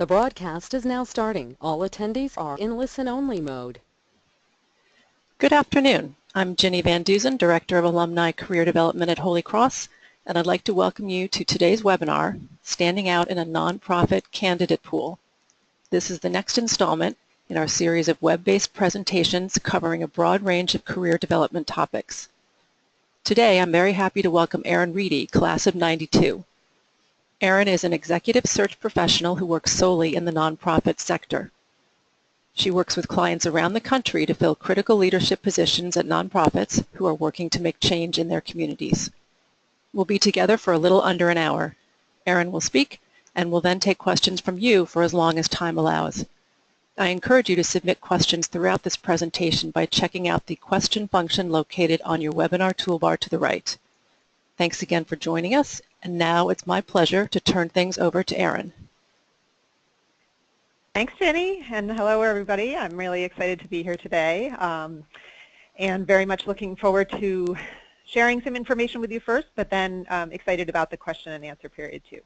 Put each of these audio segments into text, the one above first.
The broadcast is now starting. All attendees are in listen-only mode. Good afternoon. I'm Ginny Van Dusen, Director of Alumni Career Development at Holy Cross, and I'd like to welcome you to today's webinar, Standing Out in a Nonprofit Candidate Pool. This is the next installment in our series of web-based presentations covering a broad range of career development topics. Today, I'm very happy to welcome Erin Reedy, class of '92. Erin is an executive search professional who works solely in the nonprofit sector. She works with clients around the country to fill critical leadership positions at nonprofits who are working to make change in their communities. We'll be together for a little under an hour. Erin will speak, and we'll then take questions from you for as long as time allows. I encourage you to submit questions throughout this presentation by checking out the question function located on your webinar toolbar to the right. Thanks again for joining us, and now it's my pleasure to turn things over to Erin. Thanks, Jenny, and hello, everybody. I'm really excited to be here today and very much looking forward to sharing some information with you first, but then excited about the question and answer period too.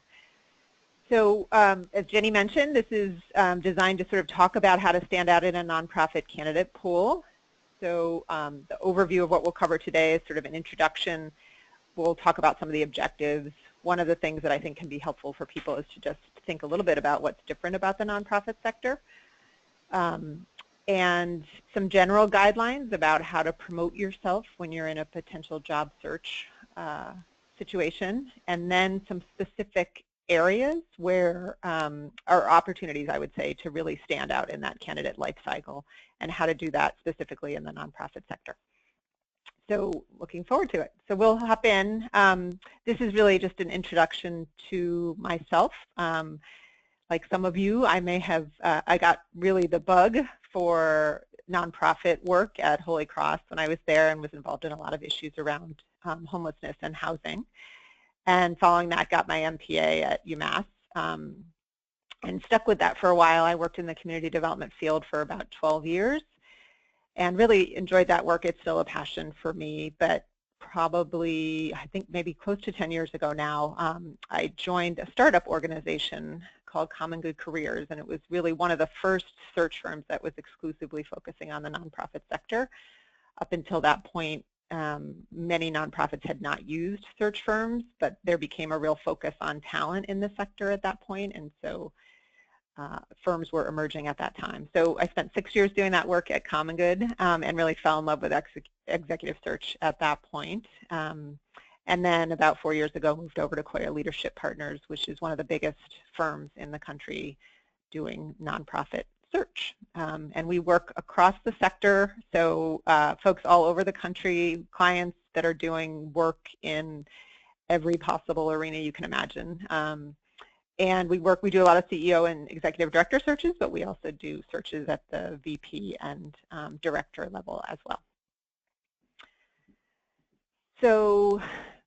So as Jenny mentioned, this is designed to sort of talk about how to stand out in a nonprofit candidate pool. So the overview of what we'll cover today is sort of an introduction. We'll talk about some of the objectives. One of the things that I think can be helpful for people is to just think a little bit about what's different about the nonprofit sector and some general guidelines about how to promote yourself when you're in a potential job search situation, and then some specific areas where are opportunities, I would say, to really stand out in that candidate life cycle and how to do that specifically in the nonprofit sector. So looking forward to it. So we'll hop in. This is really just an introduction to myself. Like some of you, I may have, I got really the bug for nonprofit work at Holy Cross when I was there and was involved in a lot of issues around homelessness and housing. And following that, got my MPA at UMass and stuck with that for a while. I worked in the community development field for about 12 years. And really enjoyed that work. It's still a passion for me, but probably, I think maybe close to 10 years ago now, I joined a startup organization called Common Good Careers, and it was really one of the first search firms that was exclusively focusing on the nonprofit sector. Up until that point, many nonprofits had not used search firms, but there became a real focus on talent in the sector at that point, and so firms were emerging at that time. So I spent 6 years doing that work at Common Good and really fell in love with executive search at that point. And then about 4 years ago, moved over to KOYA Leadership Partners, which is one of the biggest firms in the country doing nonprofit search. And we work across the sector, so folks all over the country, clients that are doing work in every possible arena you can imagine. And we do a lot of CEO and executive director searches, but we also do searches at the VP and director level as well. So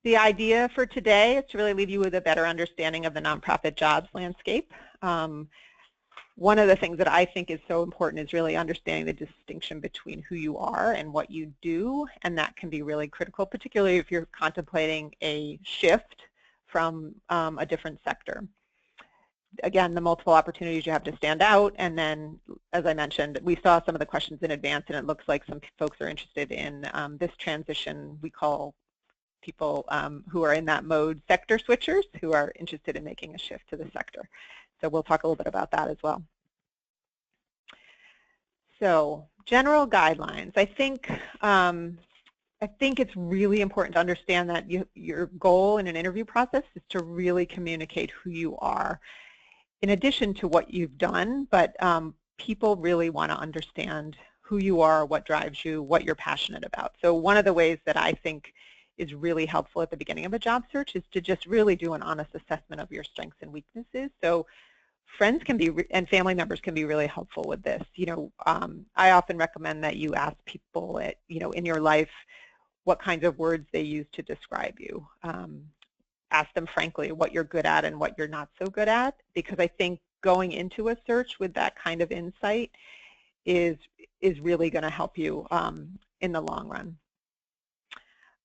the idea for today is to really leave you with a better understanding of the nonprofit jobs landscape. One of the things that I think is so important is really understanding the distinction between who you are and what you do, and that can be really critical, particularly if you're contemplating a shift from a different sector. Again, the multiple opportunities you have to stand out, and then, as I mentioned, we saw some of the questions in advance, and it looks like some folks are interested in this transition. We call people who are in that mode sector switchers, who are interested in making a shift to the sector. So we'll talk a little bit about that as well. So general guidelines. I think it's really important to understand that your goal in an interview process is to really communicate who you are, in addition to what you've done, but people really want to understand who you are, what drives you, what you're passionate about. So one of the ways that I think is really helpful at the beginning of a job search is to just really do an honest assessment of your strengths and weaknesses. So friends can be, and family members can be really helpful with this. I often recommend that you ask people in your life what kinds of words they use to describe you. Ask them frankly what you're good at and what you're not so good at, because I think going into a search with that kind of insight is really going to help you in the long run.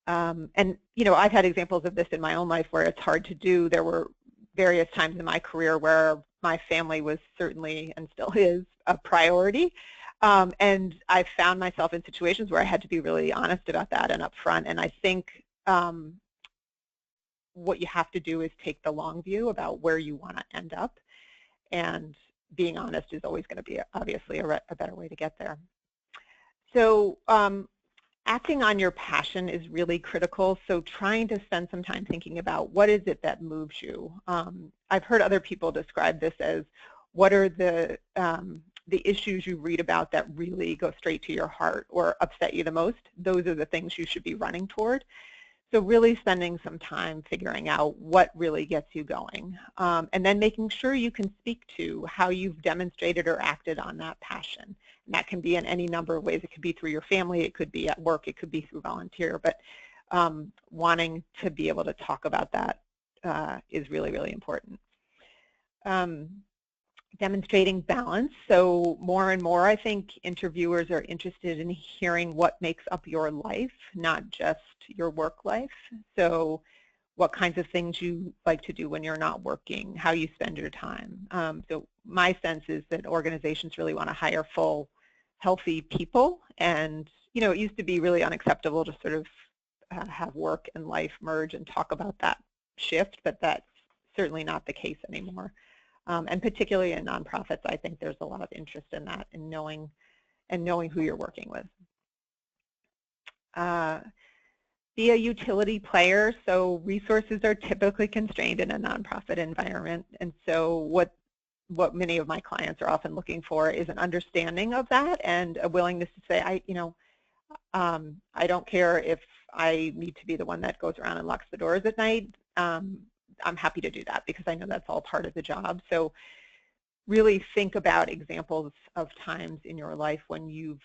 And I've had examples of this in my own life where it's hard to do. There were various times in my career where my family was certainly and still is a priority. And I found myself in situations where I had to be really honest about that and upfront. And I think what you have to do is take the long view about where you want to end up. And being honest is always going to be obviously a better way to get there. So acting on your passion is really critical. So trying to spend some time thinking about what is it that moves you. I've heard other people describe this as what are the issues you read about that really go straight to your heart or upset you the most. Those are the things you should be running toward. So really spending some time figuring out what really gets you going, and then making sure you can speak to how you've demonstrated or acted on that passion. And that can be in any number of ways. It could be through your family, it could be at work, it could be through volunteer, but wanting to be able to talk about that is really, really important. Demonstrating balance. So more and more, I think interviewers are interested in hearing what makes up your life, not just your work life. So what kinds of things you like to do when you're not working, how you spend your time. So my sense is that organizations really want to hire full, healthy people. And, you know, it used to be really unacceptable to sort of have work and life merge and talk about that shift, but that's certainly not the case anymore. And particularly in nonprofits, I think there's a lot of interest in that, in knowing who you're working with. Be a utility player. So resources are typically constrained in a nonprofit environment, and so what many of my clients are often looking for is an understanding of that and a willingness to say, I don't care if I need to be the one that goes around and locks the doors at night. I'm happy to do that because I know that's all part of the job. So really think about examples of times in your life when you've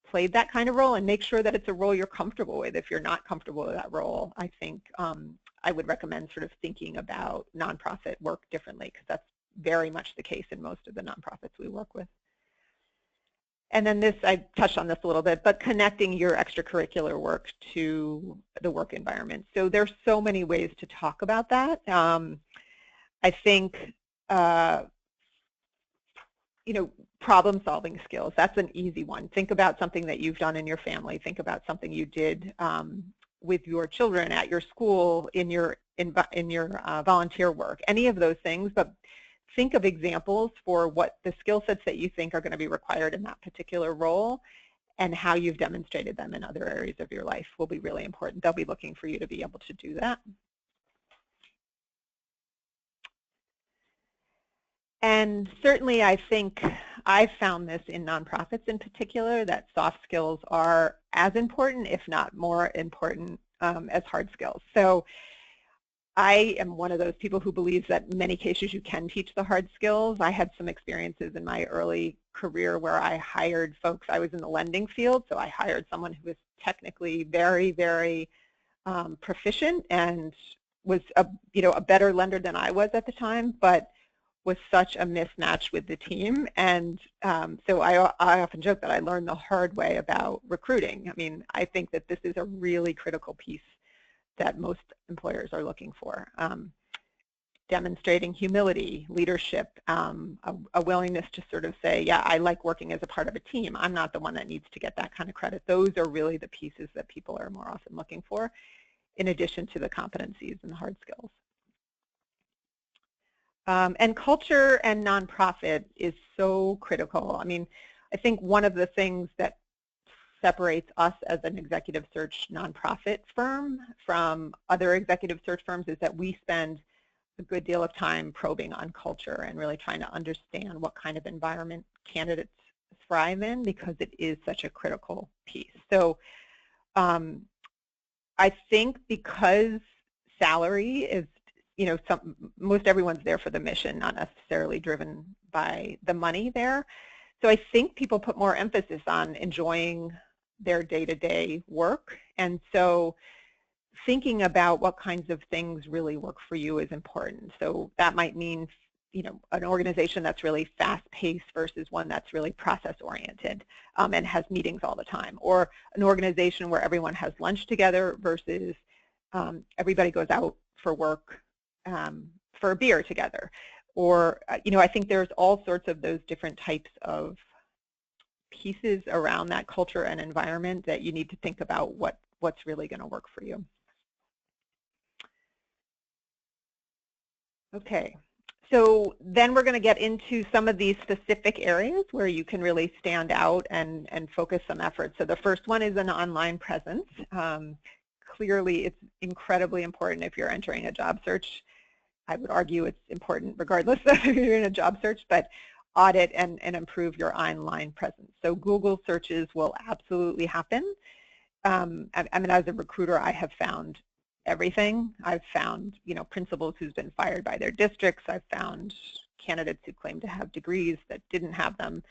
played that kind of role, and make sure that it's a role you're comfortable with. If you're not comfortable with that role, I think I would recommend sort of thinking about nonprofit work differently, because that's very much the case in most of the nonprofits we work with. And then this, I touched on this a little bit, but connecting your extracurricular work to the work environment. So there's so many ways to talk about that. I think, problem-solving skills, that's an easy one. Think about something that you've done in your family. Think about something you did with your children, at your school, in your volunteer work, any of those things. But think of examples for what the skill sets that you think are going to be required in that particular role, and how you've demonstrated them in other areas of your life will be really important. They'll be looking for you to be able to do that. And certainly I think I've found this in nonprofits in particular, that soft skills are as important, if not more important, as hard skills. So I am one of those people who believes that in many cases you can teach the hard skills. I had some experiences in my early career where I hired folks. I was in the lending field, so I hired someone who was technically very, very proficient and was a better lender than I was at the time, but was such a mismatch with the team. And so I often joke that I learned the hard way about recruiting. I mean, I think that this is a really critical piece that most employers are looking for. Demonstrating humility, leadership, a willingness to sort of say, yeah, I like working as a part of a team. I'm not the one that needs to get that kind of credit. Those are really the pieces that people are more often looking for, in addition to the competencies and the hard skills. And culture and nonprofit is so critical. I mean, I think one of the things that separates us as an executive search nonprofit firm from other executive search firms is that we spend a good deal of time probing on culture and really trying to understand what kind of environment candidates thrive in, because it is such a critical piece. So I think because salary is, most everyone's there for the mission, not necessarily driven by the money there. So I think people put more emphasis on enjoying their day-to-day work. And so thinking about what kinds of things really work for you is important. So that might mean, an organization that's really fast-paced versus one that's really process-oriented and has meetings all the time, or an organization where everyone has lunch together versus everybody goes out for work for a beer together. Or, I think there's all sorts of those different types of pieces around that culture and environment that you need to think about what's really going to work for you. Okay, so then we're going to get into some of these specific areas where you can really stand out and focus some effort. So the first one is an online presence. Clearly, it's incredibly important if you're entering a job search. I would argue it's important regardless of if you're in a job search, but audit and improve your online presence. So Google searches will absolutely happen. I mean, as a recruiter, I have found everything. I've found, principals who's been fired by their districts. I've found candidates who claim to have degrees that didn't have them.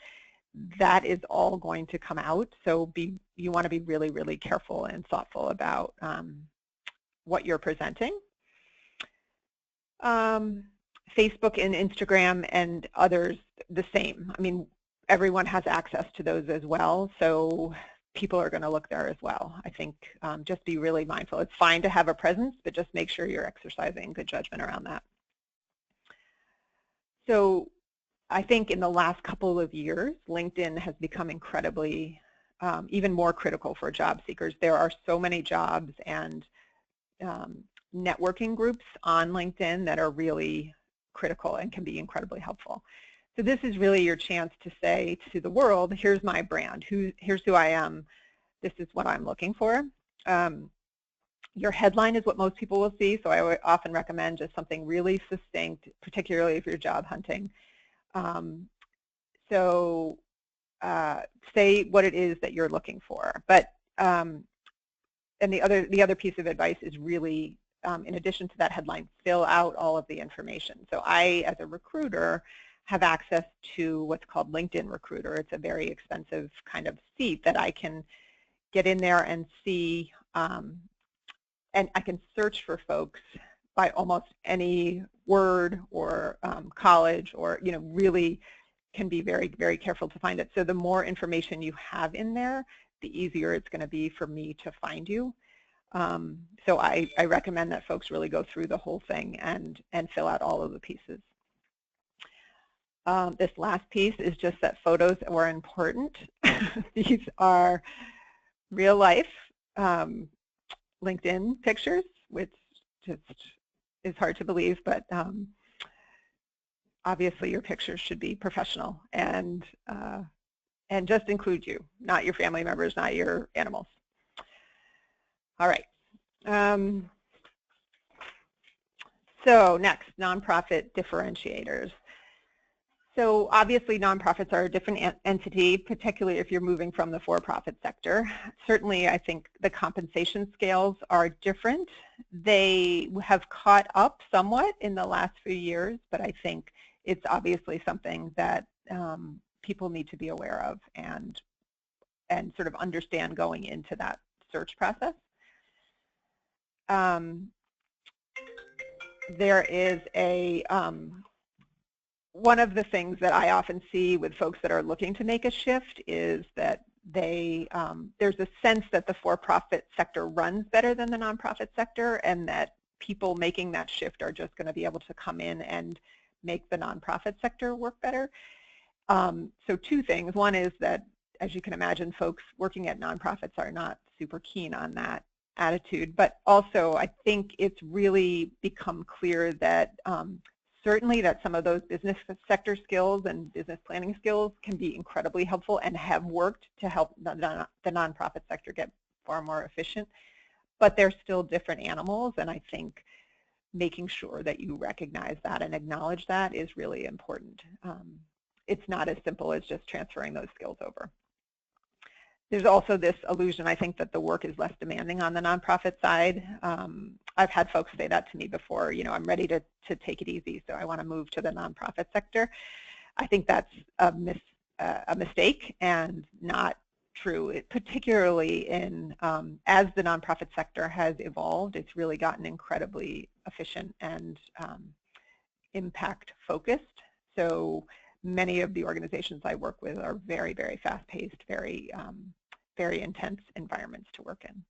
That is all going to come out. So you want to be really, really careful and thoughtful about what you're presenting. Facebook and Instagram and others, the same. I mean, everyone has access to those as well, so people are going to look there as well. I think just be really mindful. It's fine to have a presence, but just make sure you're exercising good judgment around that. So I think in the last couple of years, LinkedIn has become incredibly, even more critical for job seekers. There are so many jobs and networking groups on LinkedIn that are really critical and can be incredibly helpful. So this is really your chance to say to the world, here's my brand, here's who I am, this is what I'm looking for. Your headline is what most people will see, so I would often recommend just something really succinct, particularly if you're job hunting. Say what it is that you're looking for. But and the other piece of advice is really, in addition to that headline, fill out all of the information. So I, as a recruiter, have access to what's called LinkedIn Recruiter. It's a very expensive kind of seat that I can get in there and see, and I can search for folks by almost any word or college, or really can be very, very careful to find it. So the more information you have in there, the easier it's going to be for me to find you. So I recommend that folks really go through the whole thing and fill out all of the pieces. This last piece is just that photos are important. These are real life LinkedIn pictures, which just is hard to believe, but obviously your pictures should be professional and just include you, not your family members, not your animals. All right. So next, nonprofit differentiators. So obviously nonprofits are a different entity, particularly if you're moving from the for-profit sector. Certainly I think the compensation scales are different. They have caught up somewhat in the last few years, but I think it's obviously something that people need to be aware of and sort of understand going into that search process. There is a one of the things that I often see with folks that are looking to make a shift is that there's a sense that the for-profit sector runs better than the nonprofit sector, and that people making that shift are just going to be able to come in and make the nonprofit sector work better. So two things. One is that, as you can imagine, folks working at nonprofits are not super keen on that attitude, but also I think it's really become clear that certainly that some of those business sector skills and business planning skills can be incredibly helpful and have worked to help the nonprofit sector get far more efficient, but they're still different animals, and I think making sure that you recognize that and acknowledge that is really important. It's not as simple as just transferring those skills over. There's also this illusion, I think, that the work is less demanding on the nonprofit side. I've had folks say that to me before, I'm ready to take it easy, so I want to move to the nonprofit sector. I think that's a mistake and not true, particularly in, as the nonprofit sector has evolved, it's really gotten incredibly efficient and impact focused. So many of the organizations I work with are very, very fast-paced, very intense environments to work in.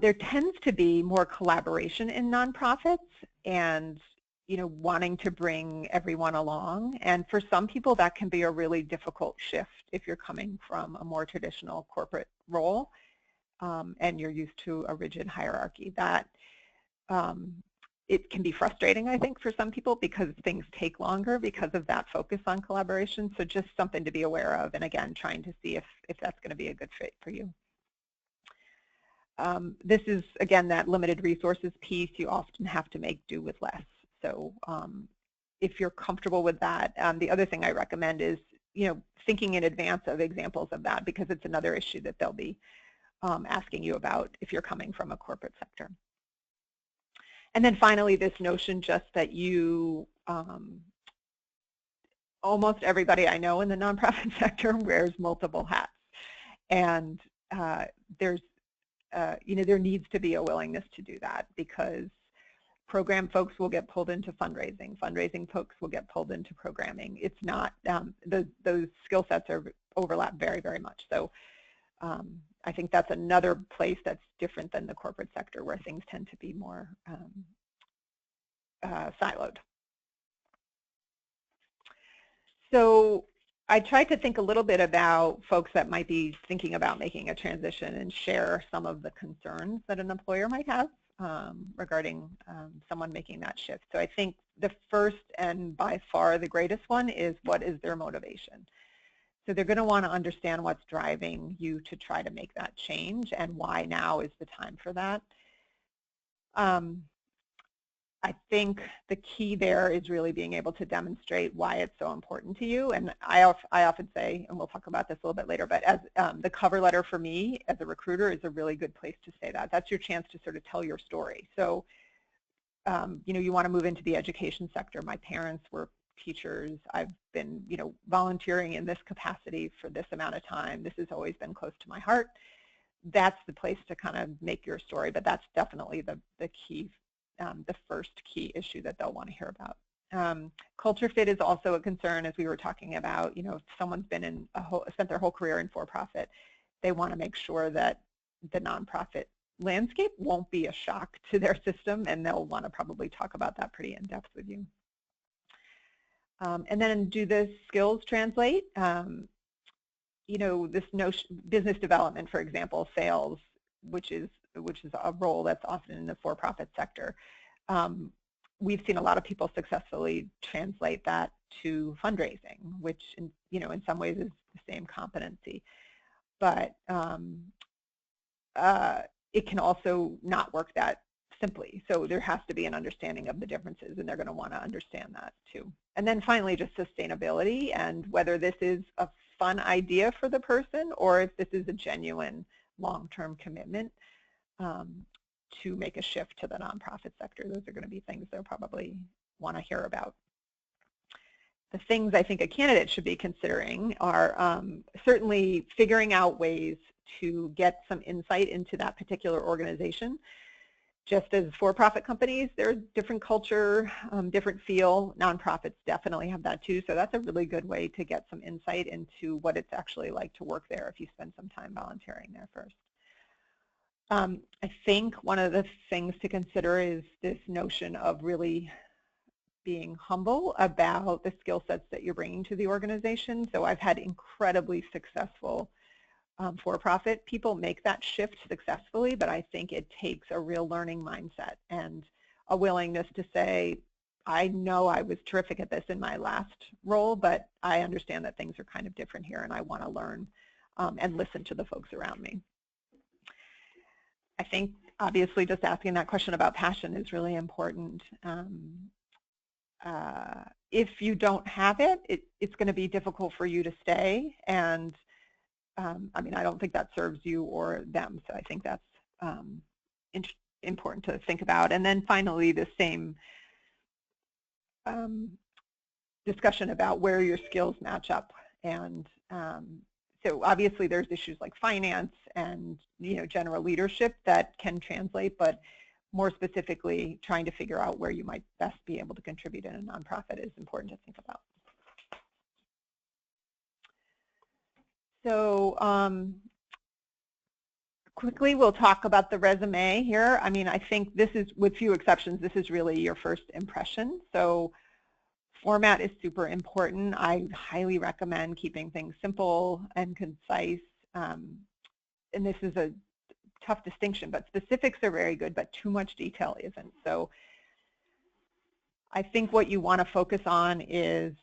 There tends to be more collaboration in nonprofits, and wanting to bring everyone along. And for some people, that can be a really difficult shift if you're coming from a more traditional corporate role and you're used to a rigid hierarchy. That it can be frustrating, I think, for some people because things take longer because of that focus on collaboration. So just something to be aware of, and again, trying to see if that's going to be a good fit for you. This is, again, that limited resources piece. You often have to make do with less. So if you're comfortable with that, the other thing I recommend is, thinking in advance of examples of that, because it's another issue that they'll be asking you about if you're coming from a corporate sector. And then finally, this notion just that you, almost everybody I know in the nonprofit sector wears multiple hats. And there needs to be a willingness to do that, because program folks will get pulled into fundraising. Fundraising folks will get pulled into programming. It's not, those skill sets overlap very, very much. So I think that's another place that's different than the corporate sector, where things tend to be more siloed. So I tried to think a little bit about folks that might be thinking about making a transition and share some of the concerns that an employer might have regarding someone making that shift. So I think the first and by far the greatest one is, what is their motivation? So they're going to want to understand what's driving you to try to make that change and why now is the time for that. I think the key there is really being able to demonstrate why it's so important to you. And I often say, and we'll talk about this a little bit later, but as the cover letter for me as a recruiter is a really good place to say that. That's your chance to sort of tell your story. So, you want to move into the education sector. My parents were teachers. I've been, volunteering in this capacity for this amount of time. This has always been close to my heart. That's the place to kind of make your story, but that's definitely the key. The first key issue that they'll want to hear about. Culture fit is also a concern, as we were talking about. If someone's been in spent their whole career in for-profit, they want to make sure that the nonprofit landscape won't be a shock to their system, and they'll want to probably talk about that pretty in depth with you. And then, do the skills translate? This notion, business development, for example, sales, which is a role that's often in the for-profit sector. We've seen a lot of people successfully translate that to fundraising, which in some ways is the same competency. But it can also not work that simply. So there has to be an understanding of the differences, and they're going to want to understand that too. And then finally, just sustainability, and whether this is a fun idea for the person or if this is a genuine long-term commitment to make a shift to the nonprofit sector. Those are going to be things they'll probably want to hear about. The things I think a candidate should be considering are certainly figuring out ways to get some insight into that particular organization. Just as for-profit companies, there's different culture, different feel. Nonprofits definitely have that too, so that's a really good way to get some insight into what it's actually like to work there if you spend some time volunteering there first. I think one of the things to consider is this notion of really being humble about the skill sets that you're bringing to the organization. So I've had incredibly successful for-profit people make that shift successfully, but I think it takes a real learning mindset and a willingness to say, I know I was terrific at this in my last role, but I understand that things are kind of different here, and I want to learn and listen to the folks around me. I think, obviously, just asking that question about passion is really important. If you don't have it, it's going to be difficult for you to stay, and I mean, I don't think that serves you or them, so I think that's important to think about. And then finally, the same discussion about where your skills match up. And so obviously there's issues like finance and general leadership that can translate, but more specifically, trying to figure out where you might best be able to contribute in a nonprofit is important to think about. So quickly, we'll talk about the resume here. I mean, I think this is, with few exceptions, this is really your first impression. So format is super important. I highly recommend keeping things simple and concise. And this is a tough distinction, but specifics are very good, but too much detail isn't. So I think what you want to focus on is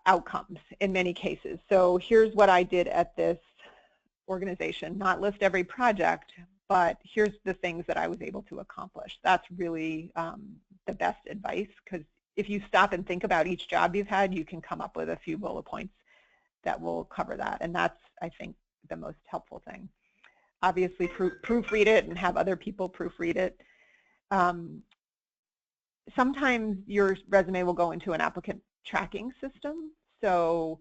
outcomes in many cases. So here's what I did at this organization, not list every project, but here's the things that I was able to accomplish. That's really the best advice, because if you stop and think about each job you've had, you can come up with a few bullet points that will cover that. And that's, I think, the most helpful thing. Obviously, proofread it and have other people proofread it. Sometimes your resume will go into an applicant tracking system, so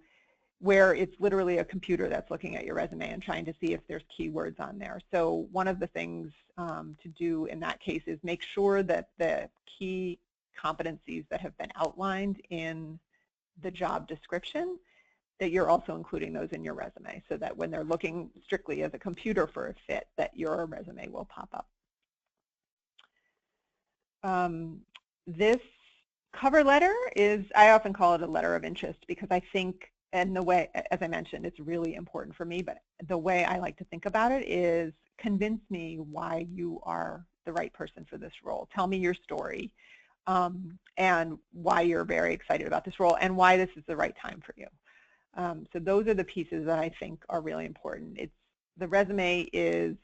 where it's literally a computer that's looking at your resume and trying to see if there's keywords on there. So one of the things to do in that case is make sure that the key competencies that have been outlined in the job description, that you're also including those in your resume, so that when they're looking strictly as a computer for a fit, that your resume will pop up. This cover letter is, I often call it a letter of interest, because I think, and the way, as I mentioned, it's really important for me, but the way I like to think about it is convince me why you are the right person for this role. Tell me your story and why you're very excited about this role and why this is the right time for you. So those are the pieces that I think are really important. The resume is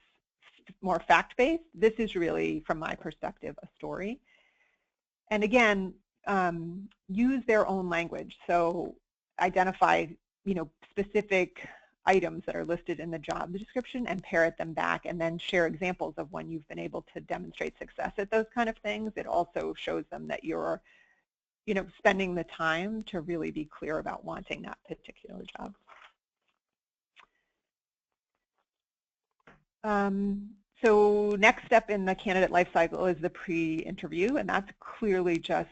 more fact-based. This is really, from my perspective, a story. And again, use their own language. So identify, specific items that are listed in the job description and parrot them back, and then share examples of when you've been able to demonstrate success at those kind of things. It also shows them that you're, spending the time to really be clear about wanting that particular job. So next step in the candidate life cycle is the pre-interview, and that's clearly just,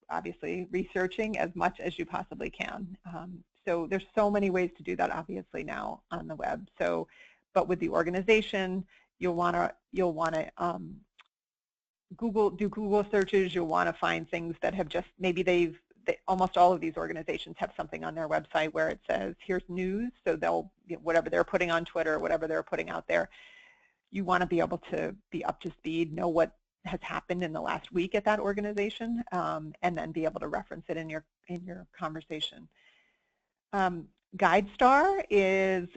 obviously, researching as much as you possibly can. So there's so many ways to do that, obviously, now on the web. So, but with the organization, you'll want to do Google searches. You'll want to find things that have just, maybe almost all of these organizations have something on their website where it says, here's news. So they'll, whatever they're putting on Twitter, whatever they're putting out there, you want to be able to be up to speed, know what has happened in the last week at that organization, and then be able to reference it in your conversation. GuideStar is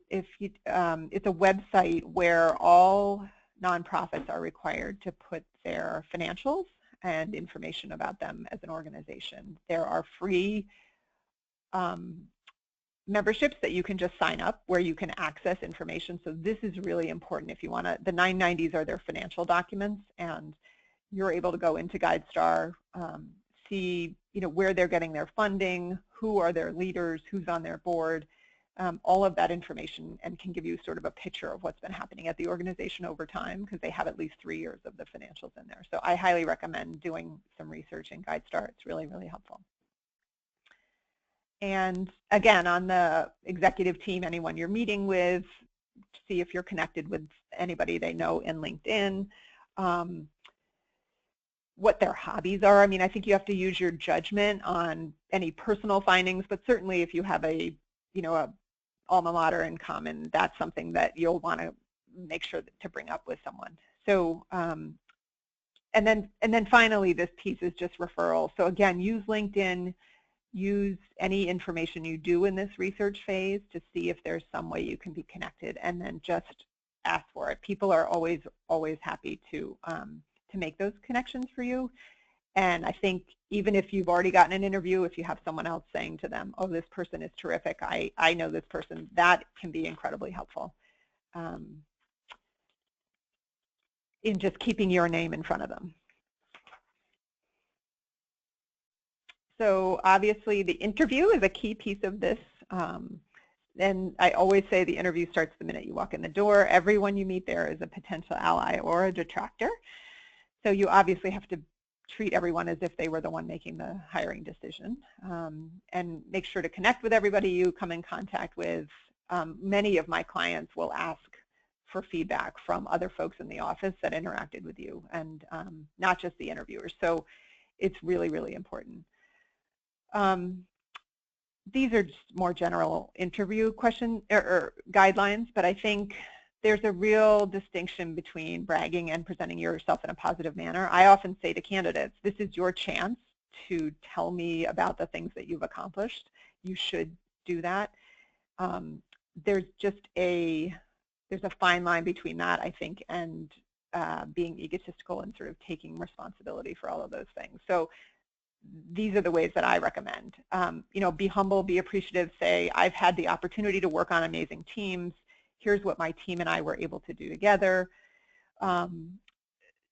it's a website where all nonprofits are required to put their financials and information about them as an organization. There are free memberships that you can just sign up where you can access information. So this is really important if you want to. The 990s are their financial documents, and you're able to go into GuideStar, see where they're getting their funding, who are their leaders, who's on their board, all of that information, and can give you sort of a picture of what's been happening at the organization over time, because they have at least 3 years of the financials in there. So I highly recommend doing some research in GuideStar. It's really, really helpful. And again, on the executive team, anyone you're meeting with, see if you're connected with anybody they know in LinkedIn, what their hobbies are. I mean, I think you have to use your judgment on any personal findings, but certainly if you have a alma mater in common, that's something that you'll want to make sure to bring up with someone. So, and then finally, this piece is just referral. So again, use LinkedIn. Use any information you do in this research phase to see if there's some way you can be connected, and then just ask for it. People are always happy to make those connections for you. And I think even if you've already gotten an interview, if you have someone else saying to them, oh, this person is terrific, I know this person, that can be incredibly helpful in just keeping your name in front of them. So obviously the interview is a key piece of this. And I always say the interview starts the minute you walk in the door. Everyone you meet there is a potential ally or a detractor. So you obviously have to treat everyone as if they were the one making the hiring decision, and make sure to connect with everybody you come in contact with. many of my clients will ask for feedback from other folks in the office that interacted with you, and not just the interviewers. So it's really, really important. These are just more general interview questions or guidelines, but I think there's a real distinction between bragging and presenting yourself in a positive manner. I often say to candidates, this is your chance to tell me about the things that you've accomplished. You should do that. There's a fine line between that, I think, and being egotistical and sort of taking responsibility for all of those things. So these are the ways that I recommend. Be humble, be appreciative, say, I've had the opportunity to work on amazing teams. Here's what my team and I were able to do together.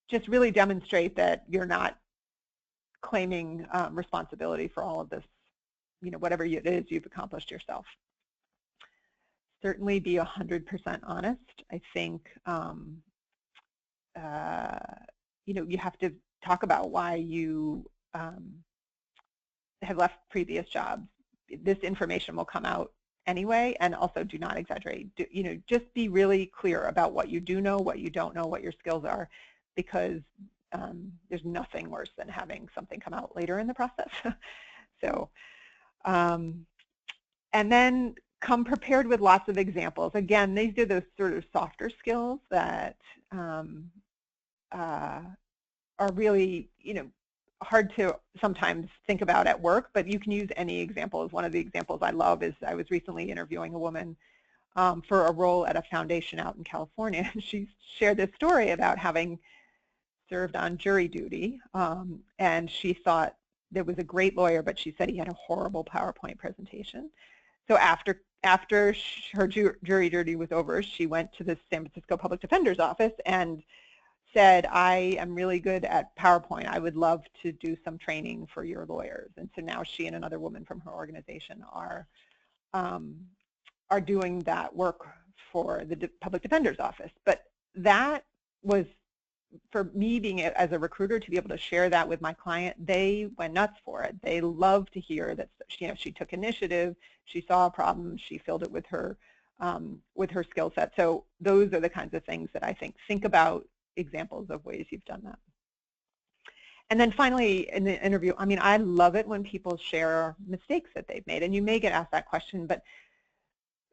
Just really demonstrate that you're not claiming responsibility for all of this, whatever it is you've accomplished yourself. Certainly be 100% honest. I think, you have to talk about why you have left previous jobs. This information will come out anyway, and also do not exaggerate. Just be really clear about what you do know, what you don't know, what your skills are, because there's nothing worse than having something come out later in the process. So, and then come prepared with lots of examples. Again, these are those sort of softer skills that are really, hard to sometimes think about at work, but you can use any examples. One of the examples I love is I was recently interviewing a woman for a role at a foundation out in California, and she shared this story about having served on jury duty, and she thought there was a great lawyer, but she said he had a horrible PowerPoint presentation. So after her jury duty was over, she went to the San Francisco Public Defender's office and said, I am really good at PowerPoint. I would love to do some training for your lawyers. And so now she and another woman from her organization are doing that work for the Public Defender's office. But that was, for me being as a recruiter, to be able to share that with my client, they went nuts for it. They love to hear that she took initiative, she saw a problem, she filled it with her skill set. So those are the kinds of things that I think about examples of ways you've done that. And then finally, in the interview, I love it when people share mistakes that they've made, and you may get asked that question, but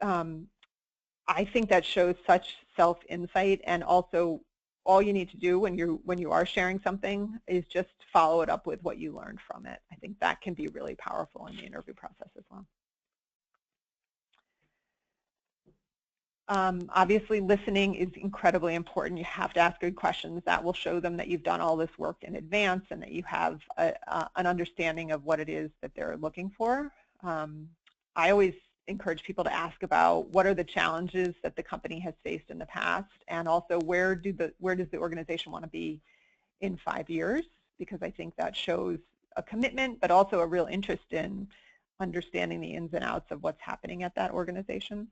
I think that shows such self-insight, and also all you need to do when you are sharing something is just follow it up with what you learned from it. I think that can be really powerful in the interview process as well. Obviously, listening is incredibly important. You have to ask good questions. That will show them that you've done all this work in advance and that you have an understanding of what it is that they're looking for. I always encourage people to ask about what are the challenges that the company has faced in the past, and also where does the organization want to be in 5 years, because I think that shows a commitment, but also a real interest in understanding the ins and outs of what's happening at that organization.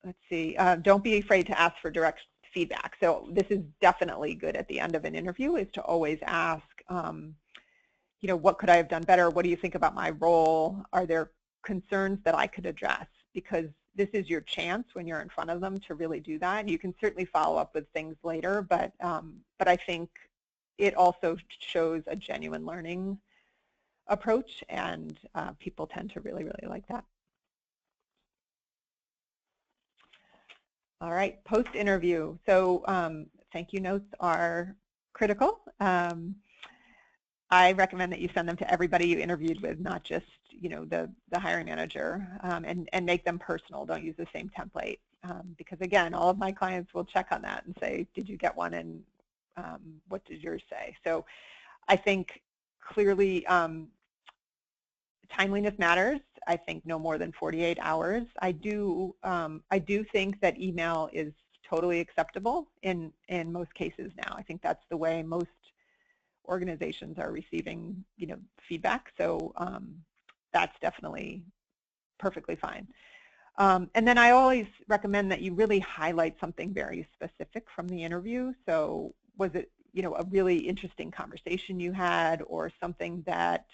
Let's see, don't be afraid to ask for direct feedback. So this is definitely good at the end of an interview, is to always ask, what could I have done better? What do you think about my role? Are there concerns that I could address? Because this is your chance when you're in front of them to really do that. You can certainly follow up with things later, but I think it also shows a genuine learning approach, and people tend to really, really like that. All right, post-interview. So thank you notes are critical. I recommend that you send them to everybody you interviewed with, not just the hiring manager, and make them personal. Don't use the same template, because again, all of my clients will check on that and say, did you get one, and what did yours say? So I think clearly timeliness matters. I think no more than 48 hours. I do think that email is totally acceptable in most cases now. I think that's the way most organizations are receiving feedback. So that's definitely perfectly fine. And then I always recommend that you really highlight something very specific from the interview. So was it you know, a really interesting conversation you had, or something that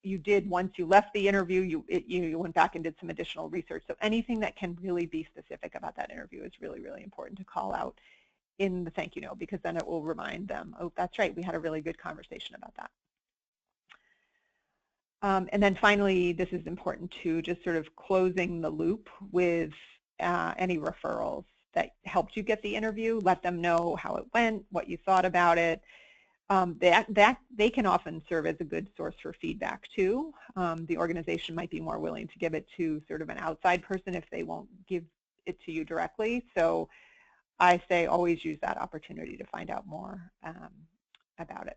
you did once you left the interview, you went back and did some additional research. So anything that can really be specific about that interview is really, really important to call out in the thank you note, because then it will remind them, oh, that's right, we had a really good conversation about that. And then finally, this is important too, just sort of closing the loop with any referrals that helped you get the interview. Let them know how it went, what you thought about it. They can often serve as a good source for feedback too. The organization might be more willing to give it to sort of an outside person if they won't give it to you directly. So I say always use that opportunity to find out more about it.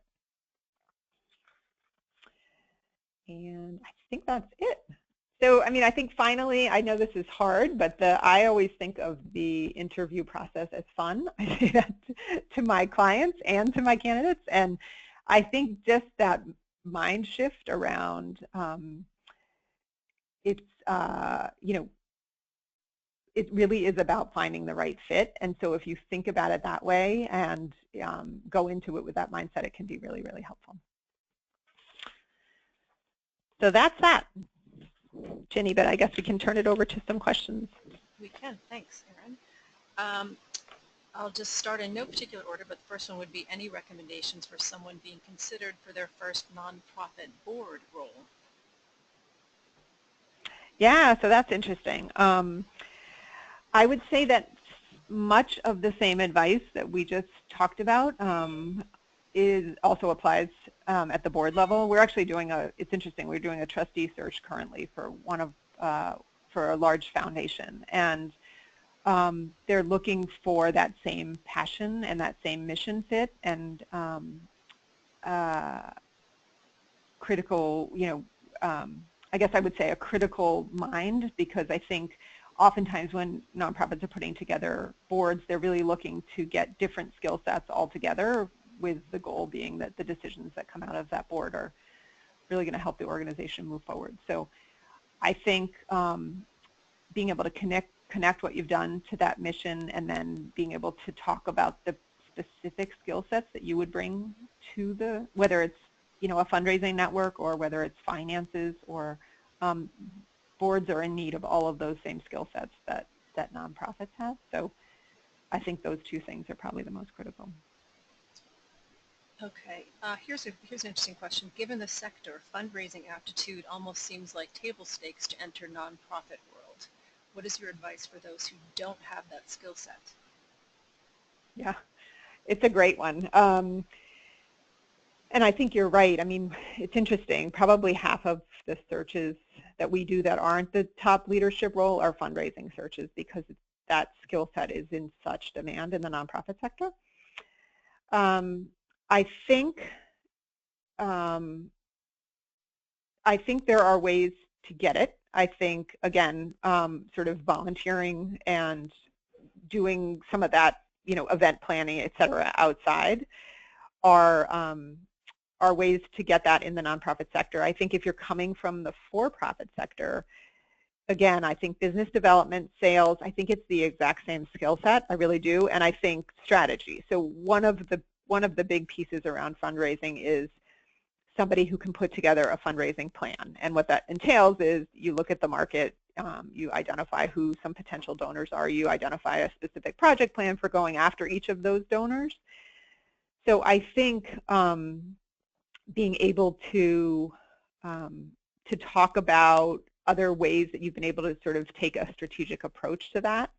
And I think that's it. So, I mean, I think finally, I know this is hard, but I always think of the interview process as fun. I say that to my clients and to my candidates. And I think just that mind shift around it's, you know, it really is about finding the right fit. And so if you think about it that way and go into it with that mindset, it can be really, really helpful. So that's that, Ginny, but I guess we can turn it over to some questions. We can. Thanks, Erin. I'll just start in no particular order, but the first one would be any recommendations for someone being considered for their first nonprofit board role? Yeah, so that's interesting. I would say that much of the same advice that we just talked about also applies at the board level. We're actually doing it's interesting, we're doing a trustee search currently for for a large foundation, and they're looking for that same passion and that same mission fit and critical, you know, I guess I would say a critical mind, because I think oftentimes when nonprofits are putting together boards, they're really looking to get different skill sets all together, with the goal being that the decisions that come out of that board are really going to help the organization move forward. So I think being able to connect what you've done to that mission, and then being able to talk about the specific skill sets that you would bring to whether it's, you know, a fundraising network or whether it's finances, or boards are in need of all of those same skill sets that nonprofits have. So I think those two things are probably the most critical. Okay, here's an interesting question. Given the sector, fundraising aptitude almost seems like table stakes to enter nonprofit world. What is your advice for those who don't have that skill set? Yeah, it's a great one. And I think you're right. I mean, it's interesting. Probably half of the searches that we do that aren't the top leadership role are fundraising searches, because that skill set is in such demand in the nonprofit sector. I think there are ways to get it. I think, again, sort of volunteering and doing some of that, you know, event planning, et cetera, outside are ways to get that in the nonprofit sector. I think if you're coming from the for-profit sector, again, I think business development, sales, I think it's the exact same skill set. I really do. And I think strategy. So one of the big pieces around fundraising is somebody who can put together a fundraising plan. And what that entails is you look at the market, you identify who some potential donors are, you identify a specific project plan for going after each of those donors. So I think being able to talk about other ways that you've been able to sort of take a strategic approach to that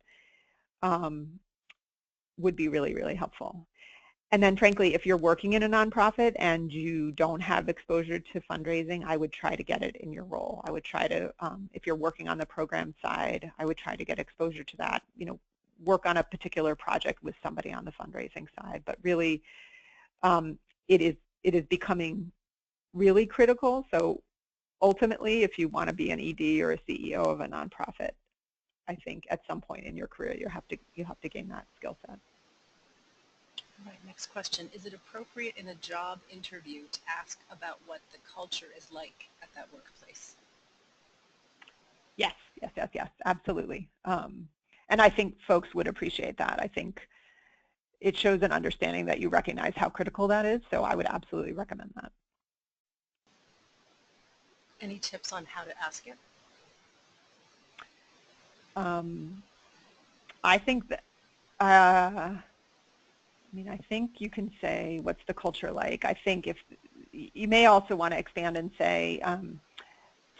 would be really, really helpful. And then frankly, if you're working in a nonprofit and you don't have exposure to fundraising, I would try to get it in your role. I would try to, if you're working on the program side, I would try to get exposure to that, you know, work on a particular project with somebody on the fundraising side. But really, it is becoming really critical. So ultimately, if you want to be an ED or a CEO of a nonprofit, I think at some point in your career, you have to gain that skill set. All right, next question. Is it appropriate in a job interview to ask about what the culture is like at that workplace? Yes, absolutely. And I think folks would appreciate that. I think it shows an understanding that you recognize how critical that is, so I would absolutely recommend that. Any tips on how to ask it? I think that, I think you can say, what's the culture like? I think if you may also want to expand and say,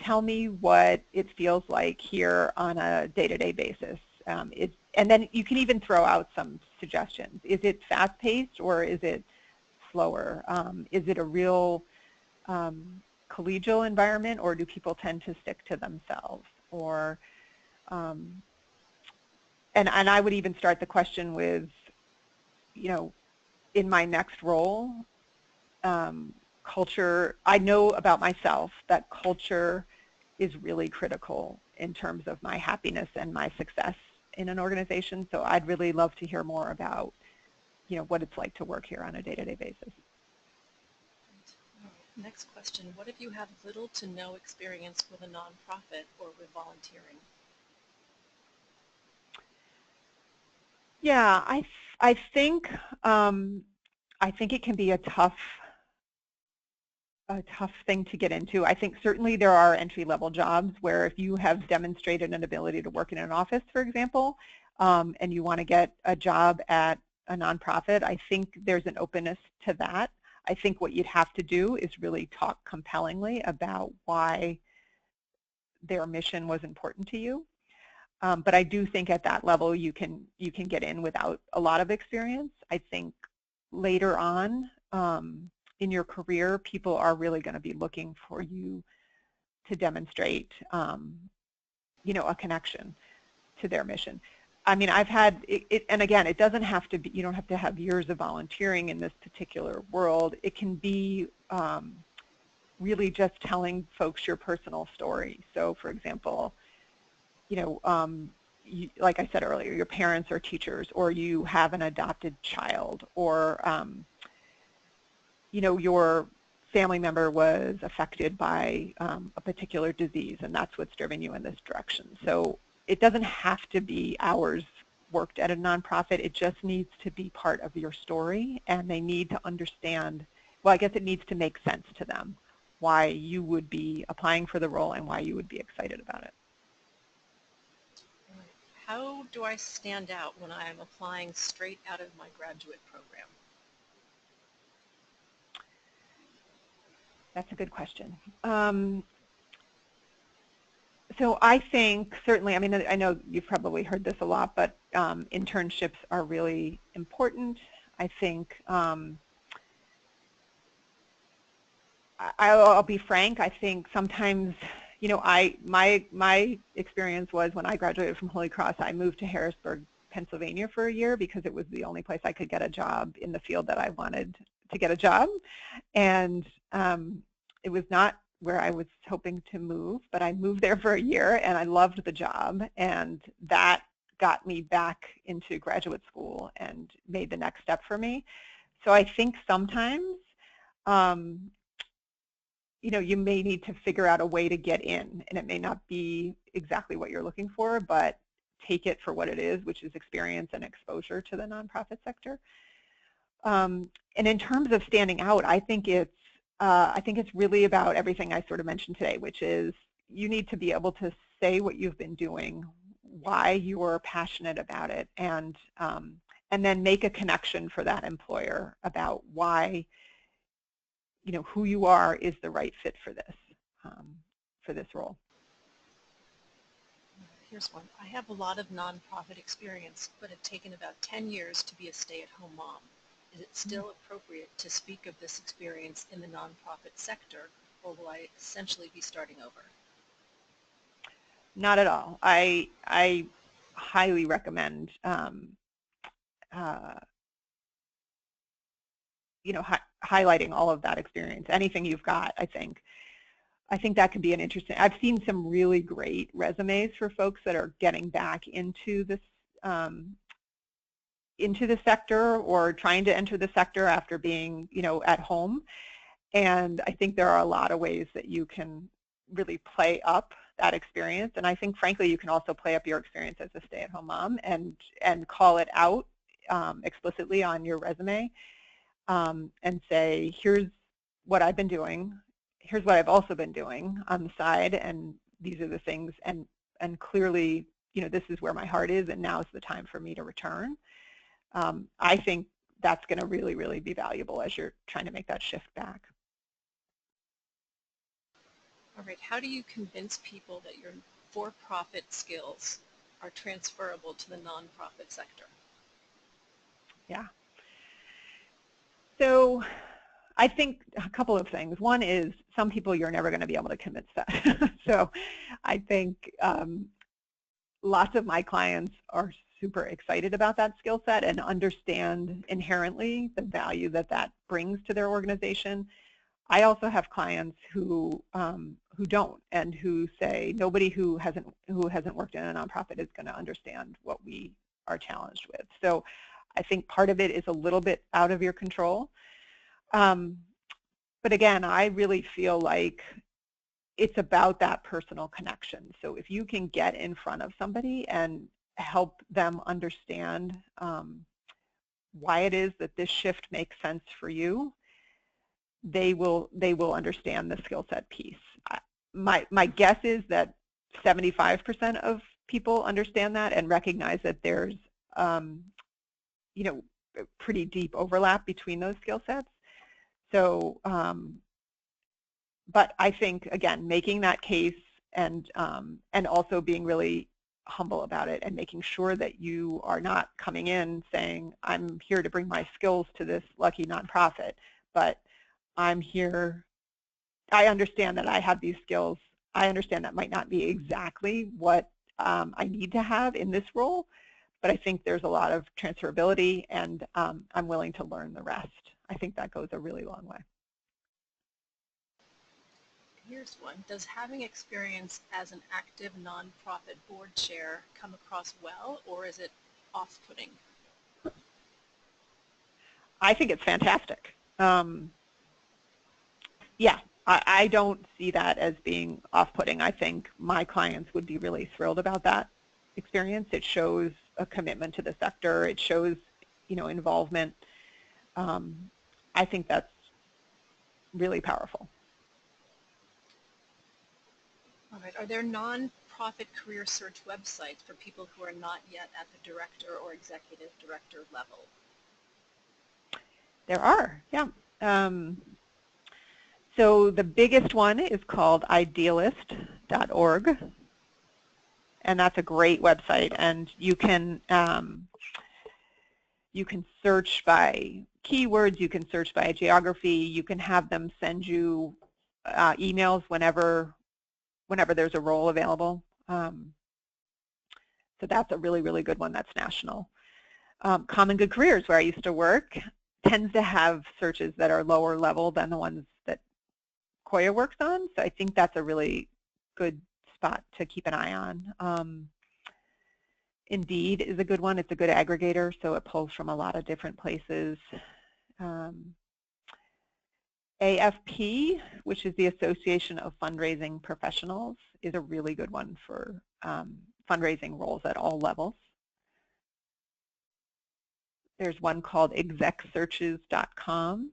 tell me what it feels like here on a day-to-day basis. And then you can even throw out some suggestions. Is it fast-paced or is it slower? Is it a real collegial environment, or do people tend to stick to themselves? Or, and I would even start the question with, in my next role, culture, I know about myself that culture is really critical in terms of my happiness and my success in an organization. So I'd really love to hear more about, what it's like to work here on a day-to-day basis. Next question, what if you have little to no experience with a nonprofit or with volunteering? Yeah, I think it can be a tough thing to get into. I think certainly there are entry-level jobs where if you have demonstrated an ability to work in an office, for example, and you want to get a job at a nonprofit, I think there's an openness to that. I think what you'd have to do is really talk compellingly about why their mission was important to you. But I do think at that level you can get in without a lot of experience. I think later on in your career, people are really going to be looking for you to demonstrate, a connection to their mission. I mean, I've had it, and again, it doesn't have to be. You don't have to have years of volunteering in this particular world. It can be really just telling folks your personal story. So, for example, like I said earlier, your parents are teachers, or you have an adopted child, or your family member was affected by a particular disease, and that's what's driven you in this direction. So it doesn't have to be hours worked at a nonprofit. It just needs to be part of your story, and they need to understand, well, I guess it needs to make sense to them why you would be applying for the role and why you would be excited about it. How do I stand out when I am applying straight out of my graduate program? That's a good question. So I think certainly, I mean, I know you've probably heard this a lot, but internships are really important. I think I'll be frank. I think sometimes, my experience was when I graduated from Holy Cross, I moved to Harrisburg, Pennsylvania for a year because it was the only place I could get a job in the field that I wanted to get a job, and it was not where I was hoping to move, but I moved there for a year and I loved the job, and that got me back into graduate school and made the next step for me. So I think sometimes you may need to figure out a way to get in, and it may not be exactly what you're looking for, but take it for what it is, which is experience and exposure to the nonprofit sector. And in terms of standing out, I think it's really about everything I sort of mentioned today, which is you need to be able to say what you've been doing, why you're passionate about it, and then make a connection for that employer about why who you are is the right fit for this role. Here's one. I have a lot of nonprofit experience, but have taken about 10 years to be a stay-at-home mom. Is it still appropriate to speak of this experience in the nonprofit sector, or will I essentially be starting over? Not at all. I highly recommend highlighting all of that experience. Anything you've got, I think that could be an interesting. I've seen some really great resumes for folks that are getting back into this into the sector or trying to enter the sector after being at home, and I think there are a lot of ways that you can really play up that experience, and I think frankly you can also play up your experience as a stay-at-home mom and call it out explicitly on your resume, and say, here's what I've been doing, here's what I've also been doing on the side, and these are the things, and clearly, this is where my heart is, and now's the time for me to return. I think that's going to really, really be valuable as you're trying to make that shift back. All right, how do you convince people that your for-profit skills are transferable to the nonprofit sector? Yeah. So I think a couple of things. One is some people you're never going to be able to convince that. So I think lots of my clients are super excited about that skill set and understand inherently the value that that brings to their organization. I also have clients who don't, and who say nobody who hasn't worked in a nonprofit is going to understand what we are challenged with. So I think part of it is a little bit out of your control. But again, I really feel like it's about that personal connection. So if you can get in front of somebody and help them understand why it is that this shift makes sense for you, they will understand the skill set piece. My guess is that 75% of people understand that and recognize that there's pretty deep overlap between those skill sets. So, but I think, again, making that case and also being really humble about it and making sure that you are not coming in saying, I'm here to bring my skills to this lucky nonprofit, but I'm here, I understand that I have these skills. I understand that might not be exactly what I need to have in this role, but I think there's a lot of transferability, and I'm willing to learn the rest. I think that goes a really long way. Here's one. Does having experience as an active nonprofit board chair come across well, or is it off-putting? I think it's fantastic. Yeah, I don't see that as being off-putting. I think my clients would be really thrilled about that experience. It shows a commitment to the sector. It shows, involvement. I think that's really powerful. All right. Are there nonprofit career search websites for people who are not yet at the director or executive director level? There are, yeah. So the biggest one is called idealist.org, and that's a great website. And you can search by keywords, you can search by geography, you can have them send you emails whenever there's a role available. So that's a really, really good one. That's national. Common Good Careers, where I used to work, tends to have searches that are lower level than the ones that KOYA works on. So I think that's a really good spot to keep an eye on. Indeed is a good one. It's a good aggregator, so it pulls from a lot of different places. AFP, which is the Association of Fundraising Professionals, is a really good one for fundraising roles at all levels. There's one called execsearches.com.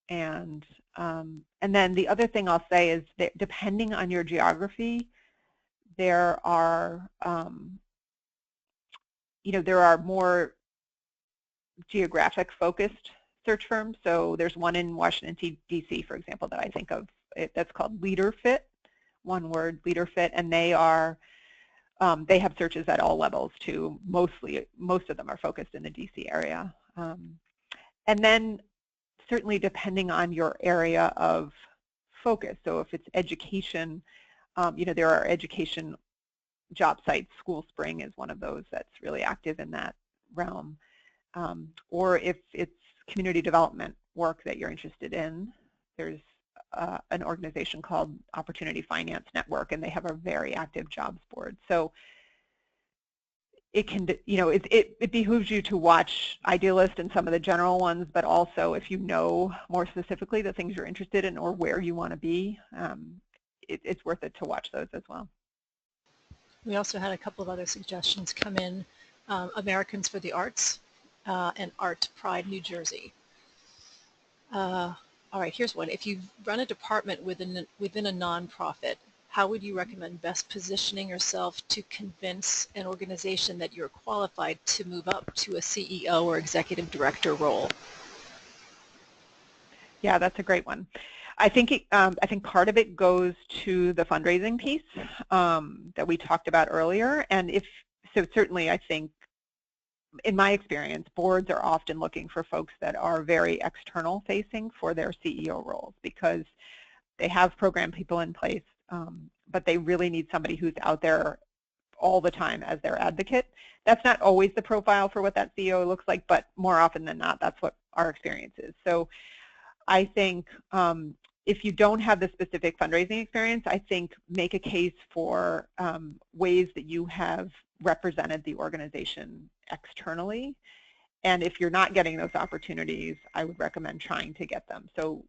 And then the other thing I'll say is that depending on your geography, there are there are more geographic focused search firms. So there's one in Washington, D.C., for example, that I think of. That's called LeaderFit, one word, LeaderFit, and they have searches at all levels too. Most of them are focused in the D.C. area. And then certainly depending on your area of focus. So if it's education, there are education job sites. School Spring is one of those that's really active in that realm. Or if it's community development work that you're interested in, there's an organization called Opportunity Finance Network, and they have a very active jobs board. So it can, it behooves you to watch Idealist and some of the general ones, but also if you know more specifically the things you're interested in or where you want to be, it's worth it to watch those as well. We also had a couple of other suggestions come in Americans for the Arts, and Art Pride, New Jersey. All right, here's one. If you run a department within a nonprofit, how would you recommend best positioning yourself to convince an organization that you're qualified to move up to a CEO or executive director role? Yeah, that's a great one. I think part of it goes to the fundraising piece that we talked about earlier, and so certainly I think, in my experience, boards are often looking for folks that are very external facing for their CEO roles because they have program people in place, but they really need somebody who's out there all the time as their advocate. That's not always the profile for what that CEO looks like, but more often than not, that's what our experience is. So I think if you don't have the specific fundraising experience, I think make a case for ways that you have represented the organization externally. And if you're not getting those opportunities, I would recommend trying to get them. So,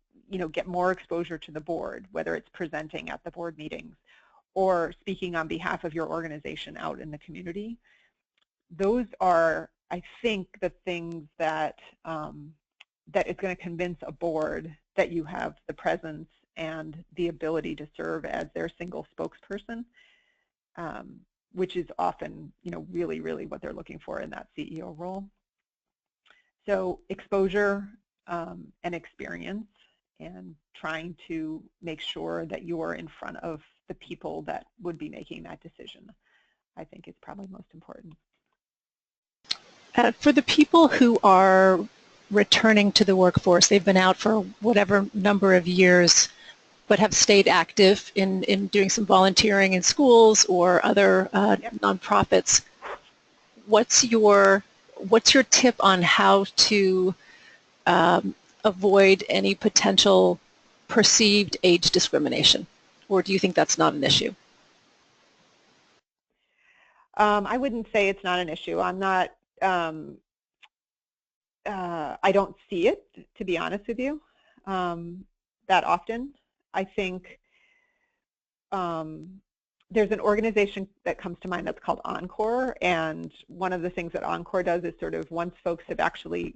get more exposure to the board, whether it's presenting at the board meetings or speaking on behalf of your organization out in the community. Those are, I think, the things that that is going to convince a board that you have the presence and the ability to serve as their single spokesperson, which is often, really, really what they're looking for in that CEO role. So exposure and experience, and trying to make sure that you are in front of the people that would be making that decision, I think is probably most important. For the people who are returning to the workforce, they've been out for whatever number of years, but have stayed active in doing some volunteering in schools or other nonprofits. What's your tip on how to avoid any potential perceived age discrimination? Or do you think that's not an issue? I wouldn't say it's not an issue. I'm not, I don't see it, to be honest with you, that often. I think there's an organization that comes to mind that's called Encore, and one of the things that Encore does is sort of, once folks have actually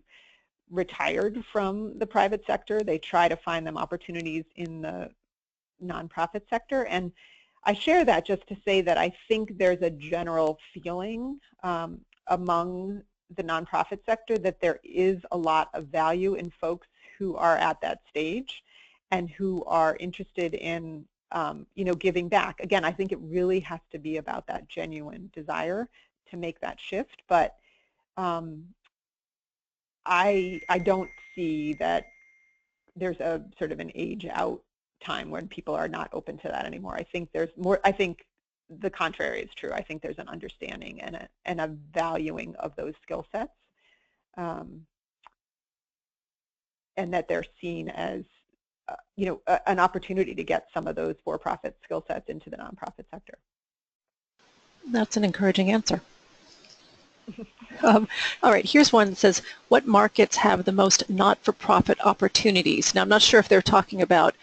retired from the private sector, they try to find them opportunities in the nonprofit sector. And I share that just to say that I think there's a general feeling among the nonprofit sector that there is a lot of value in folks who are at that stage and who are interested in giving back. Again, I think it really has to be about that genuine desire to make that shift, but I don't see that there's a sort of an age out time when people are not open to that anymore. I think there's more. I think the contrary is true. I think there's an understanding and a valuing of those skill sets, and that they're seen as an opportunity to get some of those for-profit skill sets into the nonprofit sector. That's an encouraging answer. All right, here's one that says, what markets have the most not-for-profit opportunities? Now, I'm not sure if they're talking about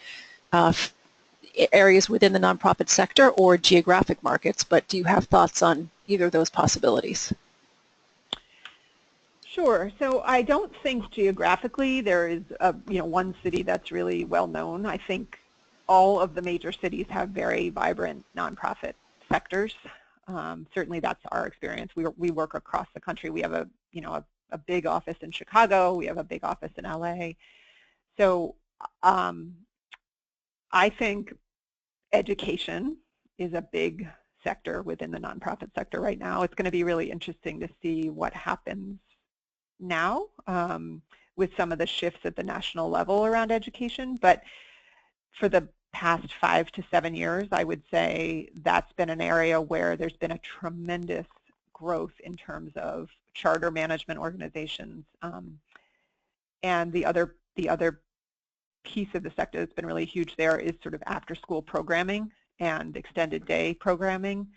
areas within the nonprofit sector or geographic markets, but do you have thoughts on either of those possibilities? Sure. So I don't think geographically there is one city that's really well known. I think all of the major cities have very vibrant nonprofit sectors. Certainly that's our experience. We work across the country. We have a big office in Chicago. We have a big office in LA. So I think education is a big sector within the nonprofit sector right now. It's going to be really interesting to see what happens now with some of the shifts at the national level around education. But for the past 5 to 7 years, I would say that's been an area where there's been a tremendous growth in terms of charter management organizations. And the other piece of the sector that's been really huge there is sort of after-school programming and extended day programming.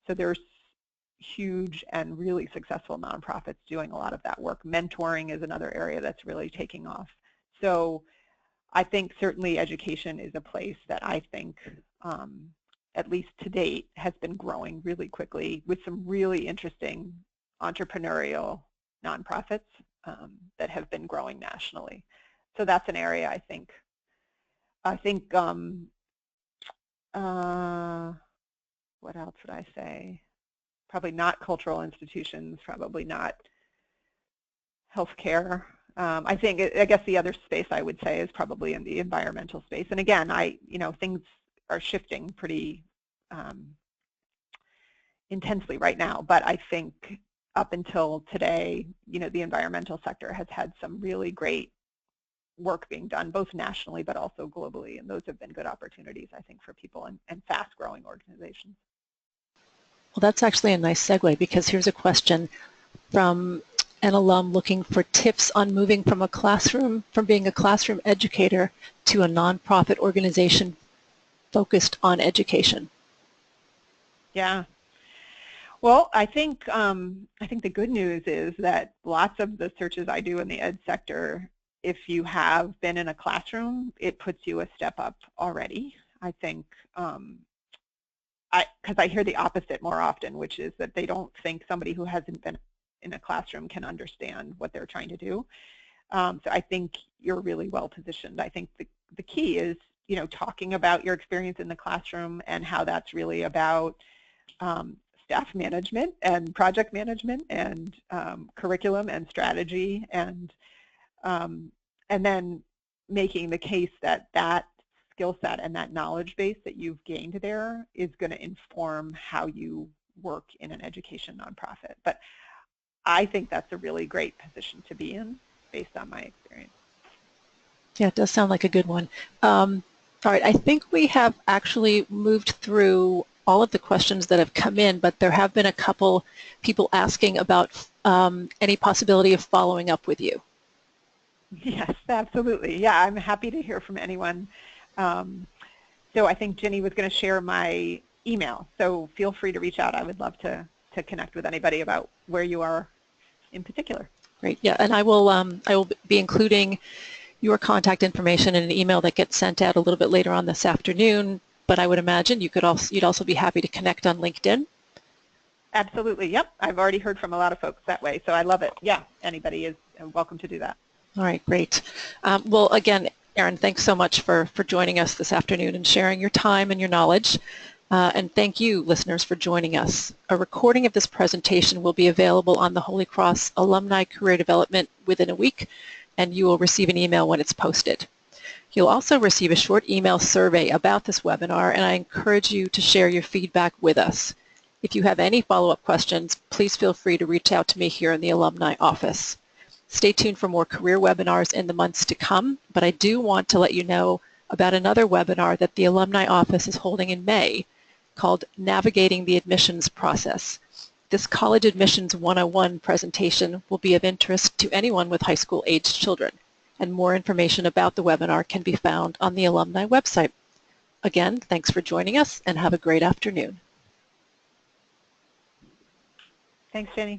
So there's huge and really successful nonprofits doing a lot of that work. Mentoring is another area that's really taking off. So I think certainly education is a place that I think, at least to date, has been growing really quickly with some really interesting entrepreneurial nonprofits that have been growing nationally. So that's an area I think what else would I say? Probably not cultural institutions, probably not healthcare. I guess the other space I would say is probably in the environmental space. And again, things are shifting pretty intensely right now, but I think up until today, the environmental sector has had some really great work being done, both nationally but also globally, and those have been good opportunities, I think, for people and fast-growing organizations. Well, that's actually a nice segue, because here's a question from an alum looking for tips on moving from being a classroom educator to a nonprofit organization focused on education. Yeah. Well, I think the good news is that lots of the searches I do in the ed sector, if you have been in a classroom, it puts you a step up already. I think because I hear the opposite more often, which is that they don't think somebody who hasn't been in a classroom can understand what they're trying to do. So I think you're really well positioned. I think the key is, talking about your experience in the classroom and how that's really about staff management and project management and curriculum and strategy, and then making the case that that skill set and that knowledge base that you've gained there is going to inform how you work in an education nonprofit. But I think that's a really great position to be in based on my experience. Yeah, it does sound like a good one. All right, I think we have actually moved through all of the questions that have come in, but there have been a couple people asking about any possibility of following up with you. Yes, absolutely. Yeah, I'm happy to hear from anyone. So I think Ginny was going to share my email, so feel free to reach out. I would love to connect with anybody about where you are in particular. Great. Yeah, and I will be including your contact information in an email that gets sent out a little bit later on this afternoon. But I would imagine you'd also be happy to connect on LinkedIn. Absolutely. Yep. I've already heard from a lot of folks that way, so I love it. Yeah, anybody is welcome to do that. All right, great. Well, again, Erin, thanks so much for joining us this afternoon and sharing your time and your knowledge. And thank you, listeners, for joining us. A recording of this presentation will be available on the Holy Cross Alumni Career Development within a week, and you will receive an email when it's posted. You'll also receive a short email survey about this webinar, and I encourage you to share your feedback with us. If you have any follow-up questions, please feel free to reach out to me here in the alumni office. Stay tuned for more career webinars in the months to come, but I do want to let you know about another webinar that the alumni office is holding in May called Navigating the Admissions Process. This College Admissions 101 presentation will be of interest to anyone with high school-aged children, and more information about the webinar can be found on the alumni website. Again, thanks for joining us and have a great afternoon. Thanks, Jenny.